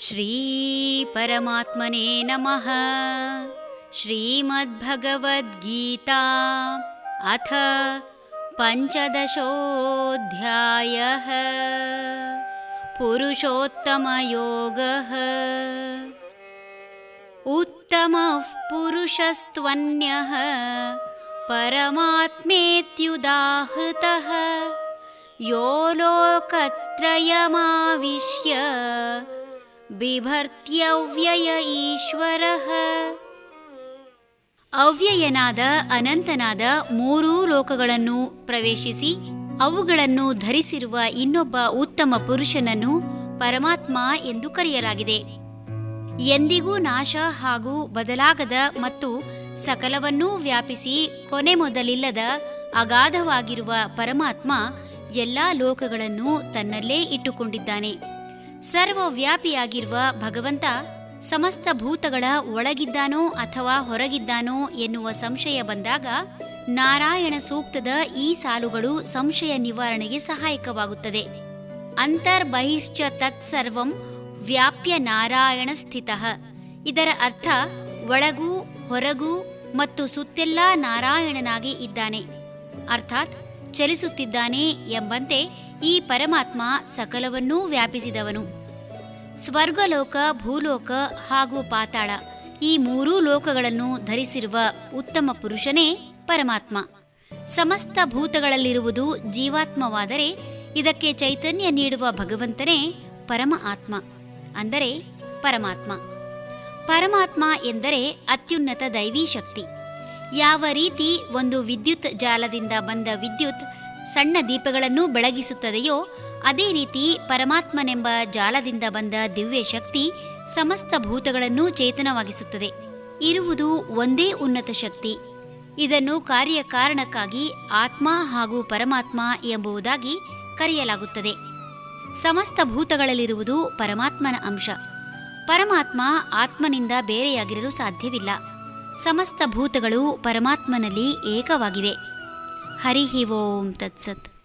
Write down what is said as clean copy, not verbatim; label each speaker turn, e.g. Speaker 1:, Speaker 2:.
Speaker 1: ಶ್ರೀ ಪರಮಾತ್ಮನೇ ನಮಃ. ಶ್ರೀಮದ್ಭಗವದ್ಗೀತಾ ಅಥ ಪಂಚದಶೋऽಧ್ಯಾಯಃ. ಪುರುಷೋತ್ತಮಯೋಗಃ. ಉತ್ತಮಃ ಪುರುಷಸ್ತ್ವನ್ಯಃ ಪರಮಾತ್ಮೇತ್ಯುದಾಹೃತಃ ಯೋ ಲೋಕತ್ರಯಮಾವಿಶ್ಯ ಬಿಭರ್ತ್ಯವ್ಯಯ ಈಶ್ವರಃ. ಅವ್ಯಯನಾದ ಅನಂತನಾದ ಮೂರೂ ಲೋಕಗಳನ್ನು ಪ್ರವೇಶಿಸಿ ಅವುಗಳನ್ನು ಧರಿಸಿರುವ ಇನ್ನೊಬ್ಬ ಉತ್ತಮ ಪುರುಷನನ್ನು ಪರಮಾತ್ಮ ಎಂದು ಕರೆಯಲಾಗಿದೆ. ಎಂದಿಗೂ ನಾಶ ಹಾಗೂ ಬದಲಾಗದ ಮತ್ತು ಸಕಲವನ್ನೂ ವ್ಯಾಪಿಸಿ ಕೊನೆ ಮೊದಲಿಲ್ಲದ ಅಗಾಧವಾಗಿರುವ ಪರಮಾತ್ಮ ಎಲ್ಲ ಲೋಕಗಳನ್ನು ತನ್ನಲ್ಲೇ ಇಟ್ಟುಕೊಂಡಿದ್ದಾನೆ. ಸರ್ವವ್ಯಾಪಿಯಾಗಿರುವ ಭಗವಂತ ಸಮಸ್ತ ಭೂತಗಳ ಒಳಗಿದ್ದಾನೋ ಅಥವಾ ಹೊರಗಿದ್ದಾನೋ ಎನ್ನುವ ಸಂಶಯ ಬಂದಾಗ ನಾರಾಯಣ ಸೂಕ್ತದ ಈ ಸಾಲುಗಳು ಸಂಶಯ ನಿವಾರಣೆಗೆ ಸಹಾಯಕವಾಗುತ್ತದೆ. ಅಂತರ್ಬಹಿಶ್ಚ ತತ್ಸರ್ವಂ ವ್ಯಾಪ್ಯ ನಾರಾಯಣ ಸ್ಥಿತಃ. ಇದರ ಅರ್ಥ ಒಳಗೂ ಹೊರಗೂ ಮತ್ತು ಸುತ್ತೆಲ್ಲ ನಾರಾಯಣನಾಗಿ ಇದ್ದಾನೆ, ಅರ್ಥಾತ್ ಚಲಿಸುತ್ತಿದ್ದಾನೆ ಎಂಬಂತೆ ಈ ಪರಮಾತ್ಮ ಸಕಲವನ್ನೂ ವ್ಯಾಪಿಸಿದವನು. ಸ್ವರ್ಗಲೋಕ, ಭೂಲೋಕ ಹಾಗೂ ಪಾತಾಳ ಈ ಮೂರೂ ಲೋಕಗಳನ್ನು ಧರಿಸಿರುವ ಉತ್ತಮ ಪುರುಷನೇ ಪರಮಾತ್ಮ. ಸಮಸ್ತ ಭೂತಗಳಲ್ಲಿರುವುದು ಜೀವಾತ್ಮವಾದರೆ ಇದಕ್ಕೆ ಚೈತನ್ಯ ನೀಡುವ ಭಗವಂತನೇ ಪರಮ ಆತ್ಮ, ಅಂದರೆ ಪರಮಾತ್ಮ. ಪರಮಾತ್ಮ ಎಂದರೆ ಅತ್ಯುನ್ನತ ದೈವೀ ಶಕ್ತಿ. ಯಾವ ರೀತಿ ಒಂದು ವಿದ್ಯುತ್ ಜಾಲದಿಂದ ಬಂದ ವಿದ್ಯುತ್ ಸಣ್ಣ ದೀಪಗಳನ್ನು ಬೆಳಗಿಸುತ್ತದೆಯೋ ಅದೇ ರೀತಿ ಪರಮಾತ್ಮನೆಂಬ ಜಾಲದಿಂದ ಬಂದ ದಿವ್ಯ ಶಕ್ತಿ ಸಮಸ್ತ ಭೂತಗಳನ್ನು ಚೇತನವಾಗಿಸುತ್ತದೆ. ಇರುವುದು ಒಂದೇ ಉನ್ನತ ಶಕ್ತಿ. ಇದನ್ನು ಕಾರ್ಯಕಾರಣಕ್ಕಾಗಿ ಆತ್ಮ ಹಾಗೂ ಪರಮಾತ್ಮ ಎಂಬುದಾಗಿ ಕರೆಯಲಾಗುತ್ತದೆ. ಸಮಸ್ತ ಭೂತಗಳಲ್ಲಿರುವುದು ಪರಮಾತ್ಮನ ಅಂಶ. ಪರಮಾತ್ಮ ಆತ್ಮನಿಂದ ಬೇರೆಯಾಗಿರಲು ಸಾಧ್ಯವಿಲ್ಲ. ಸಮಸ್ತ ಭೂತಗಳು ಪರಮಾತ್ಮನಲ್ಲಿ ಏಕವಾಗಿವೆ. ಹರಿ ಓಂ ತತ್ಸತ್.